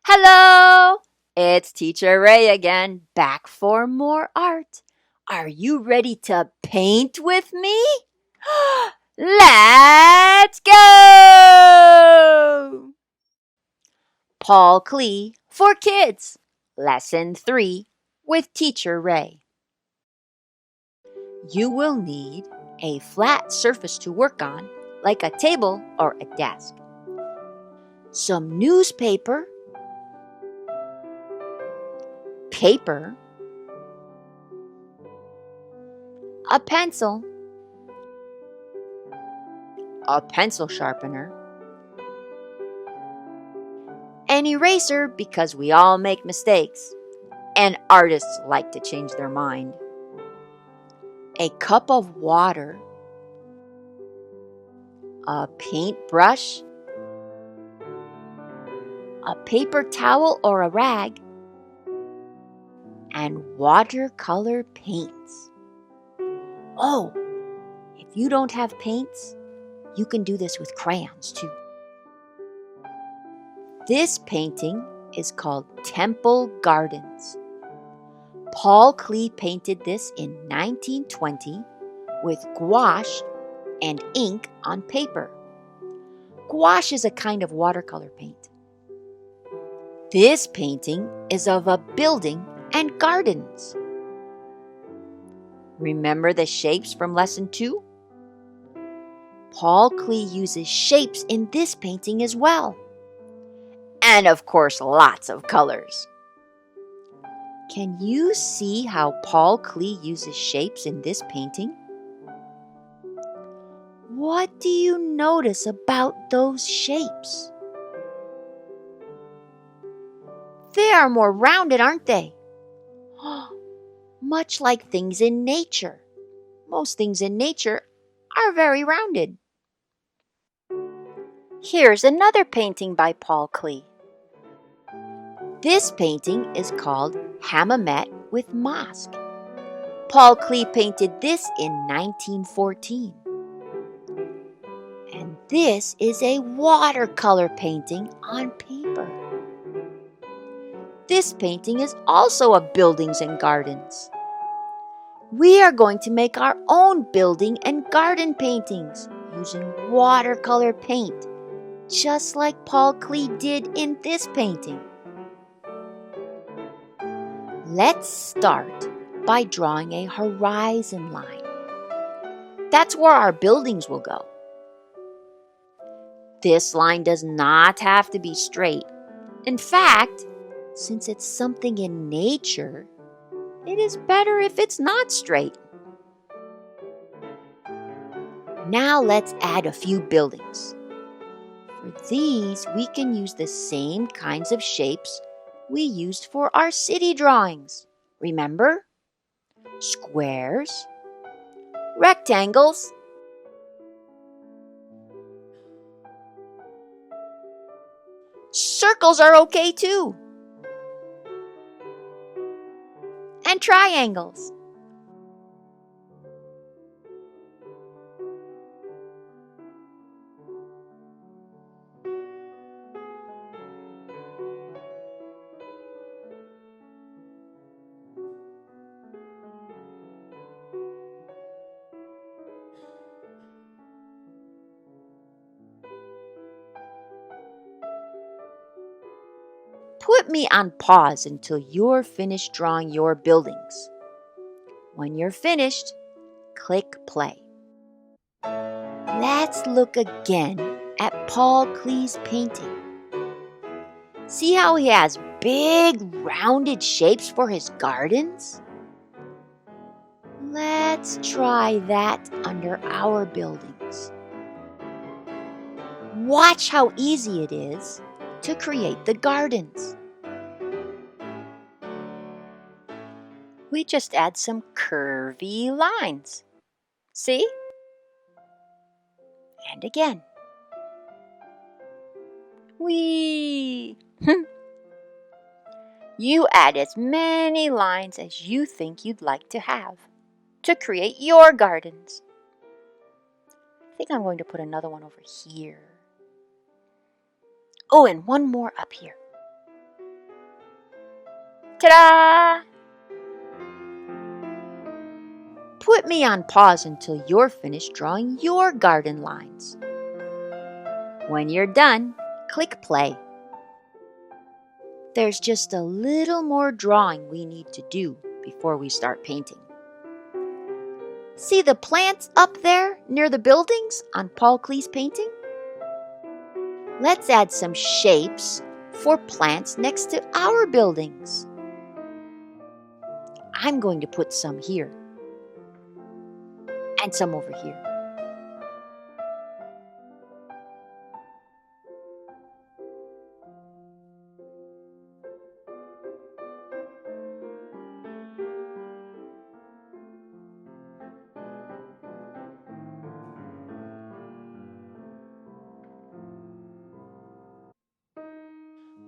Hello! It's Teacher Ray again, back for more art. Are you ready to paint with me? Let's go! Paul Klee for Kids, Lesson 3 with Teacher Ray. You will need a flat surface to work on, like a table or a desk, some newspaper, paper, a pencil sharpener, an eraser because we all make mistakes and artists like to change their mind, a cup of water, a paintbrush, a paper towel or a rag, and watercolor paints. Oh, if you don't have paints, you can do this with crayons too. This painting is called Temple Gardens. Paul Klee painted this in 1920 with gouache and ink on paper. Gouache is a kind of watercolor paint. This painting is of a building and gardens. Remember the shapes from Lesson 2? Paul Klee uses shapes in this painting as well. And of course, lots of colors. Can you see how Paul Klee uses shapes in this painting? What do you notice about those shapes? They are more rounded, aren't they? Much like things in nature. Most things in nature are very rounded. Here's another painting by Paul Klee. This painting is called Hammamet with Mosque. Paul Klee painted this in 1914. And this is a watercolor painting on paper. This painting is also of buildings and gardens. We are going to make our own building and garden paintings using watercolor paint, just like Paul Klee did in this painting. Let's start by drawing a horizon line. That's where our buildings will go. This line does not have to be straight. In fact, since it's something in nature, it is better if it's not straight. Now let's add a few buildings. For these, we can use the same kinds of shapes we used for our city drawings. Remember? Squares, rectangles, circles are okay too, and triangles. Put me on pause until you're finished drawing your buildings. When you're finished, click play. Let's look again at Paul Klee's painting. See how he has big rounded shapes for his gardens? Let's try that under our buildings. Watch how easy it is to create the gardens. We just add some curvy lines. See? And again. Whee! You add as many lines as you think you'd like to have to create your gardens. I think I'm going to put another one over here. Oh, and one more up here. Ta-da! Put me on pause until you're finished drawing your garden lines. When you're done, click play. There's just a little more drawing we need to do before we start painting. See the plants up there near the buildings on Paul Klee's painting? Let's add some shapes for plants next to our buildings. I'm going to put some here and some over here.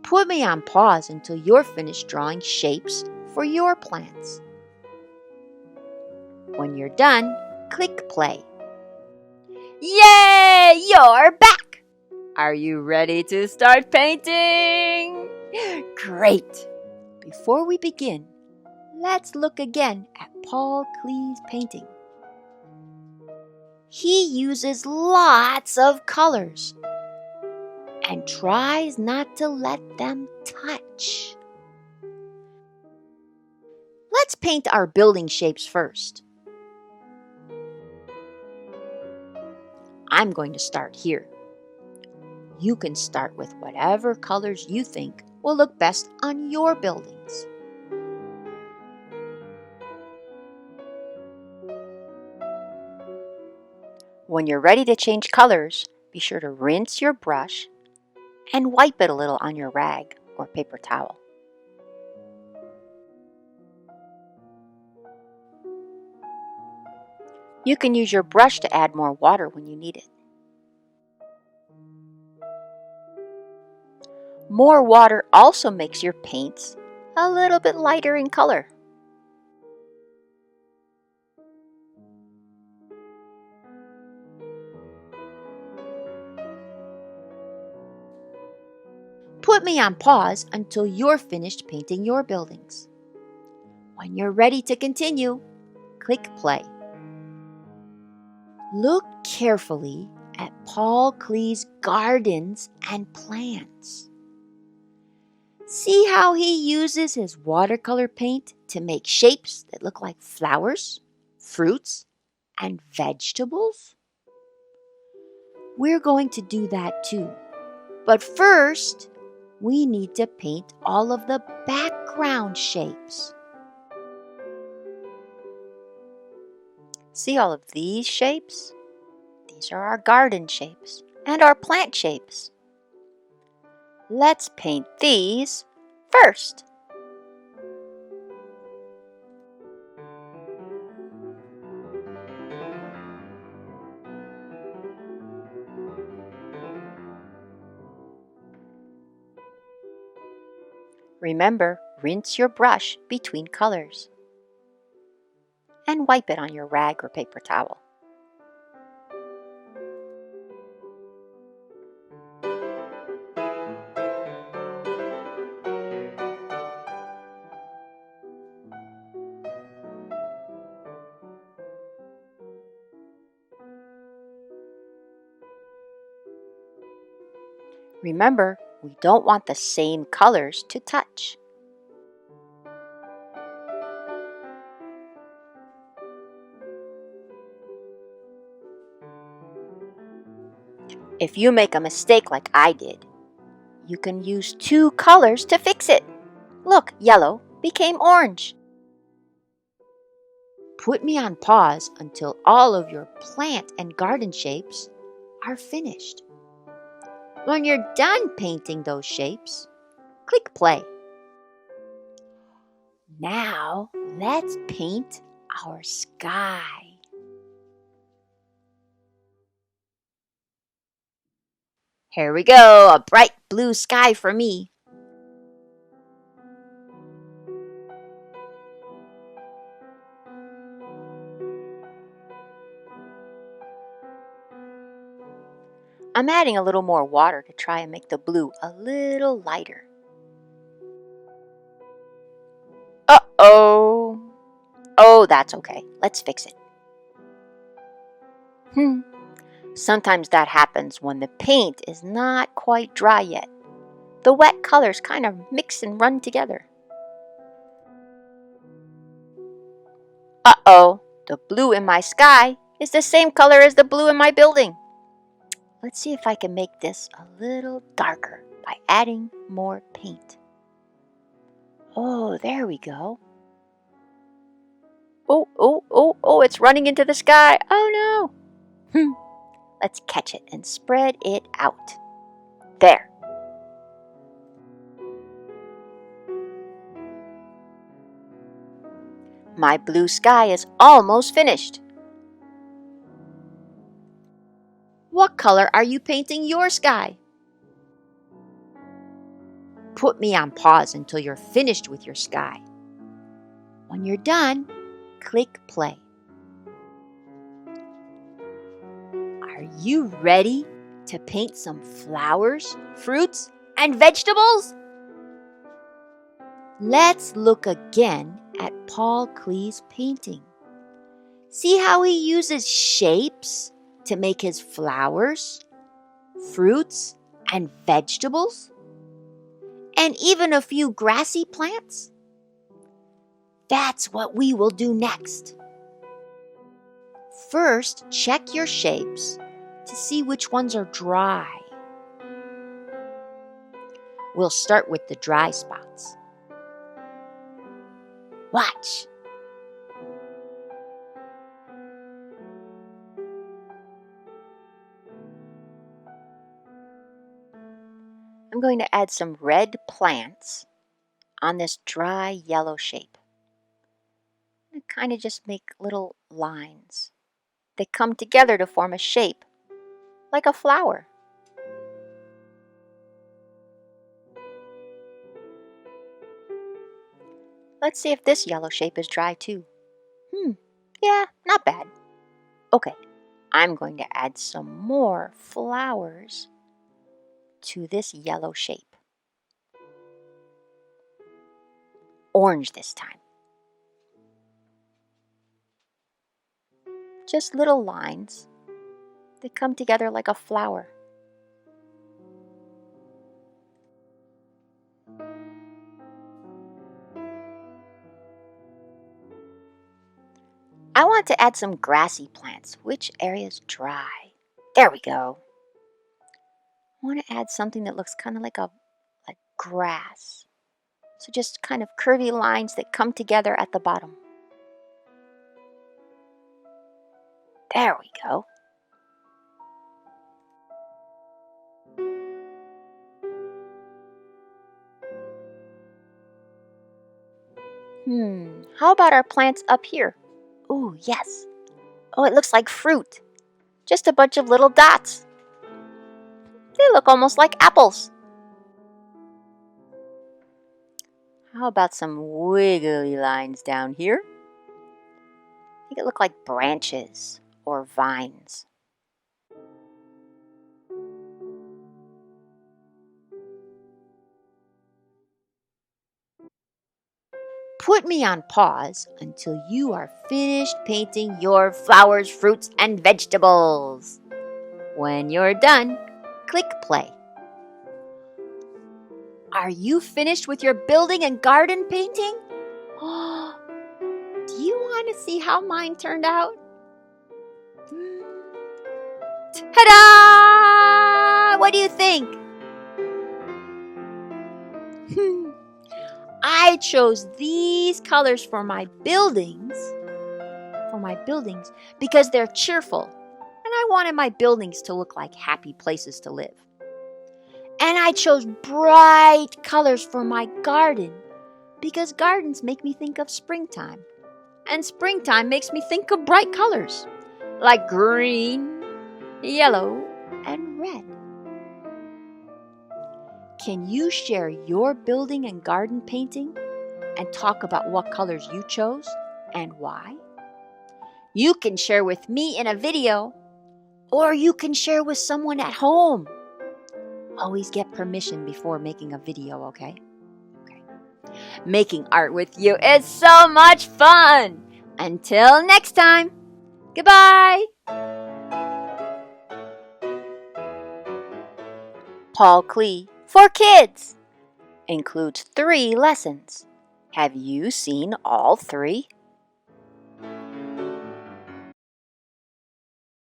Put me on pause until you're finished drawing shapes for your plants. When you're done, click play. Yay! You're back! Are you ready to start painting? Great! Before we begin, let's look again at Paul Klee's painting. He uses lots of colors and tries not to let them touch. Let's paint our building shapes first. I'm going to start here. You can start with whatever colors you think will look best on your buildings. When you're ready to change colors, be sure to rinse your brush and wipe it a little on your rag or paper towel. You can use your brush to add more water when you need it. More water also makes your paints a little bit lighter in color. Put me on pause until you're finished painting your buildings. When you're ready to continue, click play. Look carefully at Paul Klee's gardens and plants. See how he uses his watercolor paint to make shapes that look like flowers, fruits, and vegetables? We're going to do that too. But first, we need to paint all of the background shapes. See all of these shapes? These are our garden shapes and our plant shapes. Let's paint these first. Remember, rinse your brush between colors and wipe it on your rag or paper towel. Remember, we don't want the same colors to touch. If you make a mistake like I did, you can use two colors to fix it. Look, yellow became orange. Put me on pause until all of your plant and garden shapes are finished. When you're done painting those shapes, click play. Now, let's paint our sky. Here we go, a bright blue sky for me. I'm adding a little more water to try and make the blue a little lighter. Uh-oh. Oh, that's okay. Let's fix it. Sometimes that happens when the paint is not quite dry yet. The wet colors kind of mix and run together. Uh-oh, the blue in my sky is the same color as the blue in my building. Let's see if I can make this a little darker by adding more paint. Oh, there we go. Oh, it's running into the sky. Oh no. Let's catch it and spread it out. There. My blue sky is almost finished. What color are you painting your sky? Put me on pause until you're finished with your sky. When you're done, click play. Are you ready to paint some flowers, fruits, and vegetables? Let's look again at Paul Klee's painting. See how he uses shapes to make his flowers, fruits, and vegetables? And even a few grassy plants? That's what we will do next. First, check your shapes to see which ones are dry. We'll start with the dry spots. Watch. I'm going to add some red plants on this dry yellow shape. And kind of just make little lines. They come together to form a shape, like a flower. Let's see if this yellow shape is dry too. Yeah, not bad. Okay, I'm going to add some more flowers to this yellow shape. Orange this time. Just little lines. They come together like a flower. I want to add some grassy plants. Which area is dry? There we go. I want to add something that looks kind of like grass. So just kind of curvy lines that come together at the bottom. There we go. How about our plants up here? Ooh, yes. Oh, it looks like fruit. Just a bunch of little dots. They look almost like apples. How about some wiggly lines down here? Make it look like branches or vines. Put me on pause until you are finished painting your flowers, fruits, and vegetables. When you're done, click play. Are you finished with your building and garden painting? Do you want to see how mine turned out? Ta-da! What do you think? I chose these colors for my buildings because they're cheerful, and I wanted my buildings to look like happy places to live. And I chose bright colors for my garden because gardens make me think of springtime, and springtime makes me think of bright colors like green, yellow, and red. Can you share your building and garden painting and talk about what colors you chose and why? You can share with me in a video, or you can share with someone at home. Always get permission before making a video, okay? Making art with you is so much fun! Until next time, goodbye! Paul Klee for Kids includes 3 lessons. Have you seen all 3?